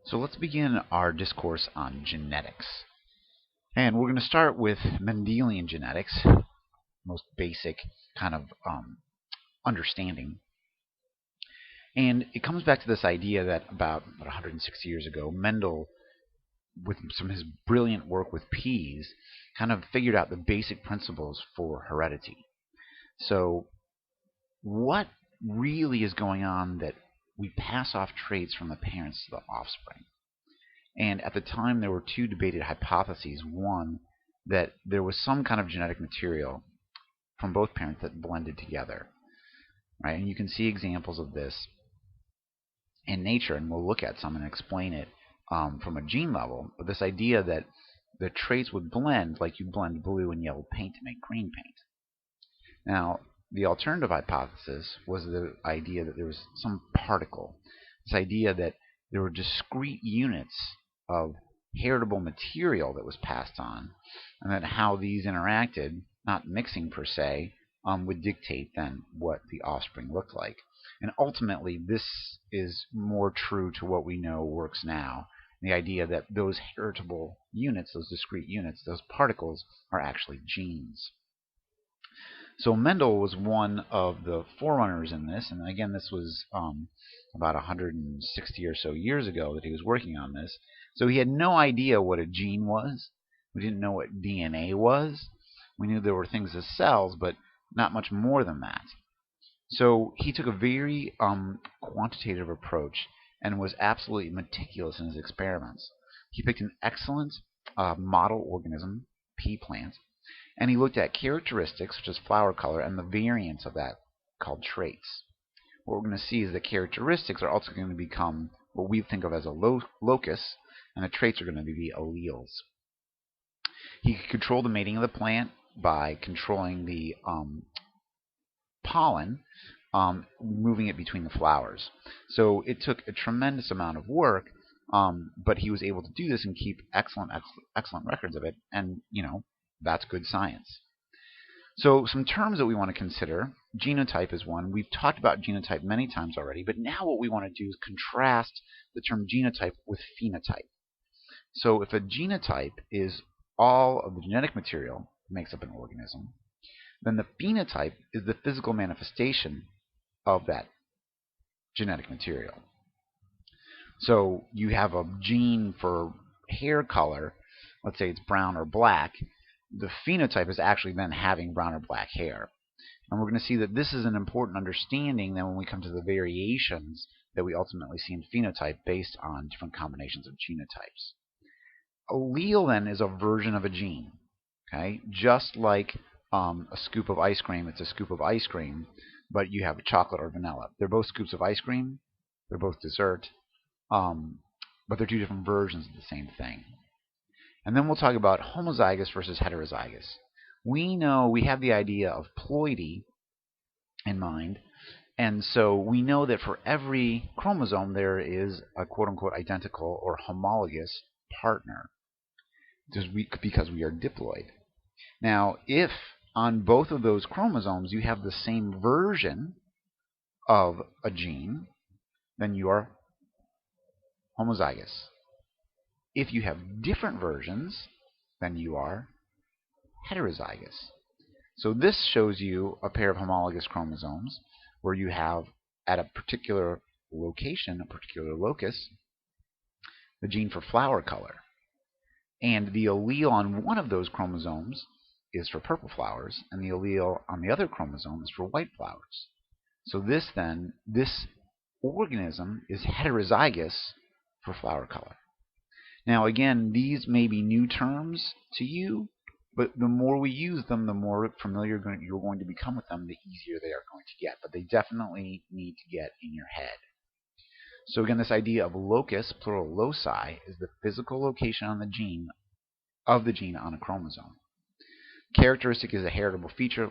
So let's begin our discourse on genetics. And we're going to start with Mendelian genetics, most basic kind of understanding. And it comes back to this idea that about 160 years ago, Mendel, with some of his brilliant work with peas, kind of figured out the basic principles for heredity. So what really is going on that we pass off traits from the parents to the offspring? And at the time, there were two debated hypotheses. One, that there was some kind of genetic material from both parents that blended together, right? And you can see examples of this in nature, and we'll look at some and explain it from a gene level. But this idea that the traits would blend like you blend blue and yellow paint to make green paint. Now, the alternative hypothesis was the idea that there was some particle, this idea that there were discrete units of heritable material that was passed on, and that how these interacted, not mixing per se, would dictate then what the offspring looked like. And ultimately, this is more true to what we know works now. The idea that those heritable units, those discrete units, those particles, are actually genes. So Mendel was one of the forerunners in this, and again, this was about 160 or so years ago that he was working on this. So he had no idea what a gene was. We didn't know what DNA was. We knew there were things as cells, but not much more than that. So he took a very quantitative approach and was absolutely meticulous in his experiments. He picked an excellent model organism, pea plant, and he looked at characteristics such as flower color and the variance of that called traits. What we're going to see is that characteristics are also going to become what we think of as a locus, and the traits are going to be alleles. He could control the mating of the plant by controlling the pollen, moving it between the flowers. So it took a tremendous amount of work, but he was able to do this and keep excellent records of it, and that's good science. So some terms that we want to consider, genotype is one. We've talked about genotype many times already, but now what we want to do is contrast the term genotype with phenotype. So if a genotype is all of the genetic material that makes up an organism, then the phenotype is the physical manifestation of that genetic material. So you have a gene for hair color, let's say it's brown or black. The phenotype is actually then having brown or black hair. And we're going to see that this is an important understanding then when we come to the variations that we ultimately see in phenotype based on different combinations of genotypes. Allele then is a version of a gene. Okay? Just like a scoop of ice cream, it's a scoop of ice cream, but you have chocolate or vanilla. They're both scoops of ice cream. They're both dessert. But they're two different versions of the same thing. And then we'll talk about homozygous versus heterozygous. We know we have the idea of ploidy in mind, and so we know that for every chromosome there is a quote-unquote identical or homologous partner, because we are diploid. Now, if on both of those chromosomes you have the same version of a gene, then you are homozygous. If you have different versions, then you are heterozygous. So this shows you a pair of homologous chromosomes where you have, at a particular location, a particular locus, the gene for flower color. And the allele on one of those chromosomes is for purple flowers, and the allele on the other chromosome is for white flowers. So this organism is heterozygous for flower color. Now again, these may be new terms to you, but the more we use them, the more familiar you're going to become with them, the easier they are going to get. But they definitely need to get in your head. So again, this idea of locus, plural loci, is the physical location on the gene on a chromosome. Characteristic is a heritable feature,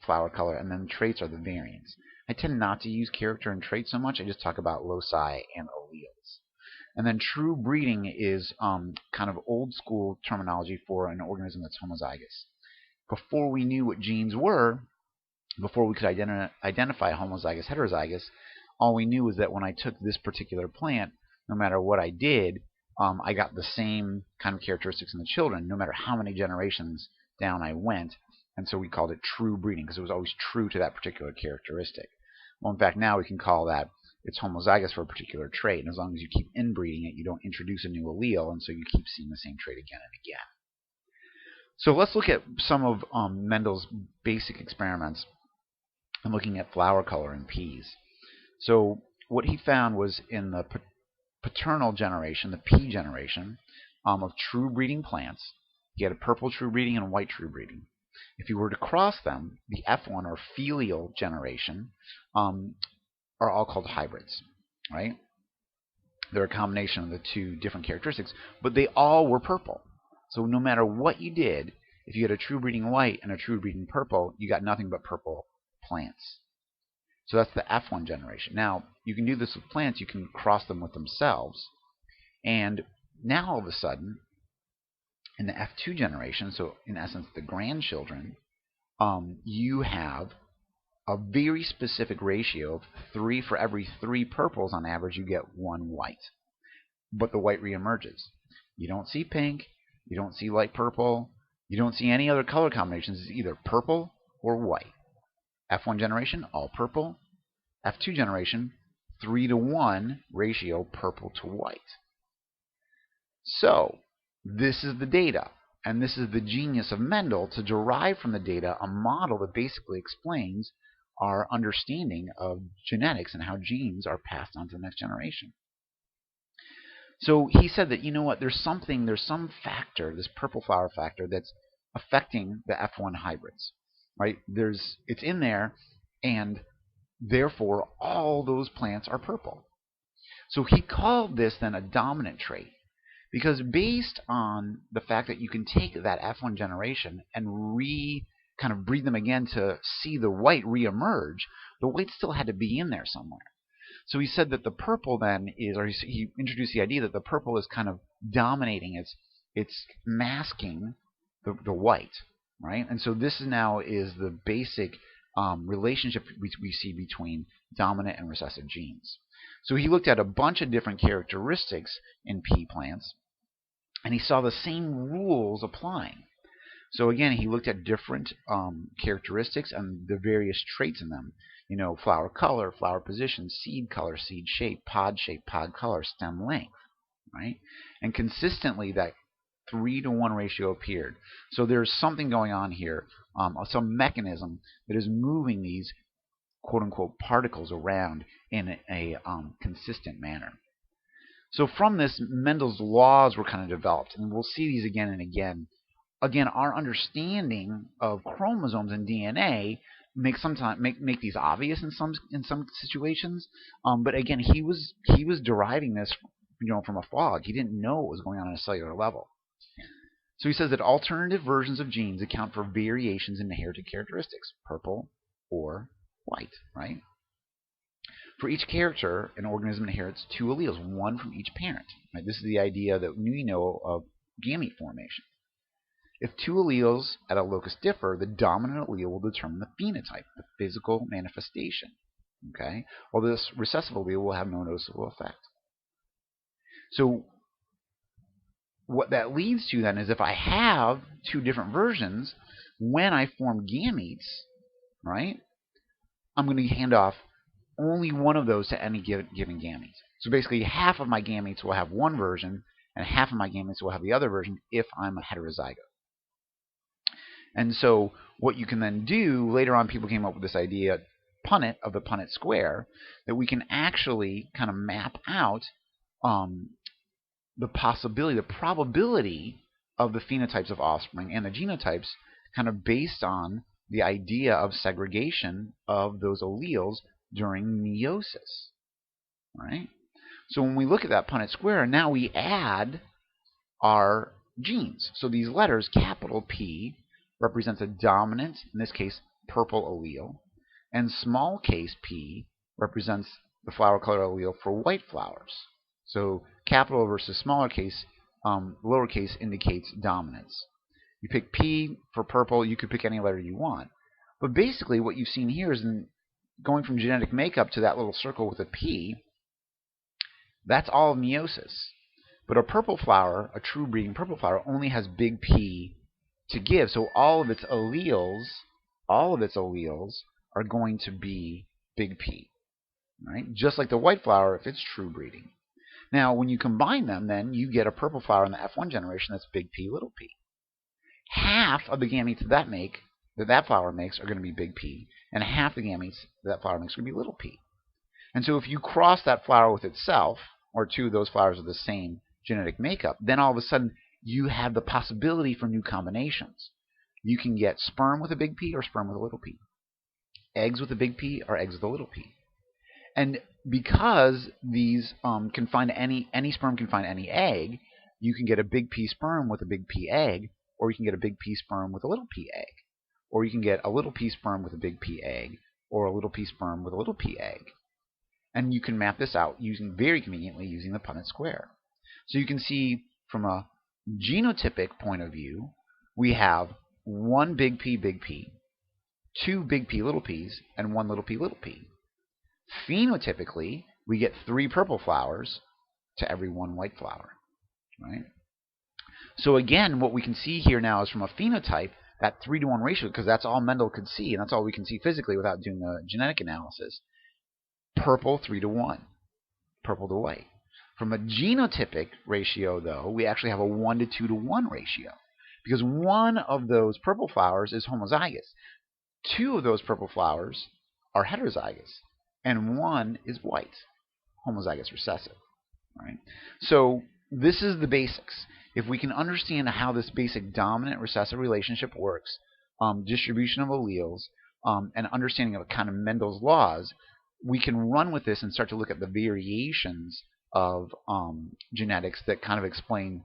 flower color, and then traits are the variants. I tend not to use character and trait so much. I just talk about loci and alleles. And then true breeding is kind of old school terminology for an organism that's homozygous. Before we knew what genes were, before we could identify homozygous, heterozygous, all we knew was that when I took this particular plant, no matter what I did, I got the same kind of characteristics in the children, no matter how many generations down I went. And so we called it true breeding, because it was always true to that particular characteristic. Well, in fact, now we can call that it's homozygous for a particular trait, and as long as you keep inbreeding it, you don't introduce a new allele, and so you keep seeing the same trait again and again. So let's look at some of Mendel's basic experiments and looking at flower color in peas. So what he found was in the paternal generation, the pea generation, of true breeding plants, he had a purple true breeding and a white true breeding. If you were to cross them, the F1 or filial generation are all called hybrids, right? They're a combination of the two different characteristics, but they all were purple. So no matter what you did, if you had a true breeding white and a true breeding purple, you got nothing but purple plants. So that's the F1 generation. Now, you can do this with plants. You can cross them with themselves. And now all of a sudden, in the F2 generation, so in essence the grandchildren, you have a very specific ratio of 3 for every 3 purples on average, you get 1 white. But the white reemerges. You don't see pink, you don't see light purple, you don't see any other color combinations. It's either purple or white. F1 generation, all purple. F2 generation, 3-to-1 ratio purple to white. So this is the data, and this is the genius of Mendel to derive from the data a model that basically explains our understanding of genetics and how genes are passed on to the next generation. So he said that, you know what, there's some factor, this purple flower factor, that's affecting the F1 hybrids, right? It's in there, and therefore all those plants are purple. So he called this then a dominant trait, because based on the fact that you can take that F1 generation and kind of breed them again to see the white reemerge, the white still had to be in there somewhere. So he said that the purple then is, or he introduced the idea that the purple is kind of dominating, it's masking the white, right? And so this now is the basic relationship we see between dominant and recessive genes. So he looked at a bunch of different characteristics in pea plants, and he saw the same rules applying. So again, he looked at different characteristics and the various traits in them. You know, flower color, flower position, seed color, seed shape, pod color, stem length, right? And consistently that 3-to-1 ratio appeared. So there's something going on here, some mechanism that is moving these quote-unquote particles around in a consistent manner. So from this, Mendel's laws were kind of developed, and we'll see these again and again. Again, our understanding of chromosomes and DNA make these obvious in some situations, but again, he was deriving this, from a fog. He didn't know what was going on a cellular level. So he says that alternative versions of genes account for variations in inherited characteristics, purple or white, right? For each character, an organism inherits 2 alleles, one from each parent. Right? This is the idea that we know of gamete formation. If 2 alleles at a locus differ, the dominant allele will determine the phenotype, the physical manifestation. Okay? While this recessive allele will have no noticeable effect. So what that leads to then is if I have 2 different versions, when I form gametes, right, I'm going to hand off only one of those to any given gamete. So basically half of my gametes will have one version, and half of my gametes will have the other version if I'm a heterozygote. And so what you can then do, later on people came up with this idea, Punnett, of the Punnett square, that we can actually kind of map out the possibility, the probability of the phenotypes of offspring and the genotypes kind of based on the idea of segregation of those alleles during meiosis. Right? So when we look at that Punnett square, now we add our genes. So these letters, capital P, represents a dominant, in this case, purple allele, and small case p represents the flower color allele for white flowers. So capital versus smaller case, lowercase indicates dominance. You pick P for purple, you could pick any letter you want. But basically what you've seen here is going from genetic makeup to that little circle with a P, That's all meiosis. But a purple flower, a true breeding purple flower, only has big P to give. So all of its alleles are going to be big P, right? Just like the white flower if it's true breeding. Now, when you combine them, then you get a purple flower in the F1 generation that's big P, little p. Half of the gametes that flower makes are going to be big P, and half the gametes that flower makes are going to be little p. And so if you cross that flower with itself, or two of those flowers of the same genetic makeup, then all of a sudden you have the possibility for new combinations. You can get sperm with a big P or sperm with a little p. Eggs with a big P or eggs with a little p. And because these can find any sperm can find any egg, you can get a big P sperm with a big P egg, or you can get a big P sperm with a little p egg, or you can get a little P sperm with a big P egg, or a little P sperm with a little p egg. And you can map this out very conveniently using the Punnett square. So you can see from a genotypic point of view, we have one big P, two big P little p's, and one little p. Phenotypically, we get 3 purple flowers to every 1 white flower, right? So again, what we can see here now is from a phenotype, that 3-to-1 ratio, because that's all Mendel could see, and that's all we can see physically without doing a genetic analysis. Purple 3-to-1, purple to white. From a genotypic ratio, though, we actually have a 1 to 2-to-1 ratio, because one of those purple flowers is homozygous. 2 of those purple flowers are heterozygous, and 1 is white, homozygous recessive. Right? So this is the basics. If we can understand how this basic dominant recessive relationship works, distribution of alleles, and understanding of kind of Mendel's laws, we can run with this and start to look at the variations of genetics that kind of explain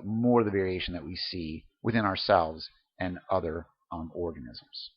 more of the variation that we see within ourselves and other organisms.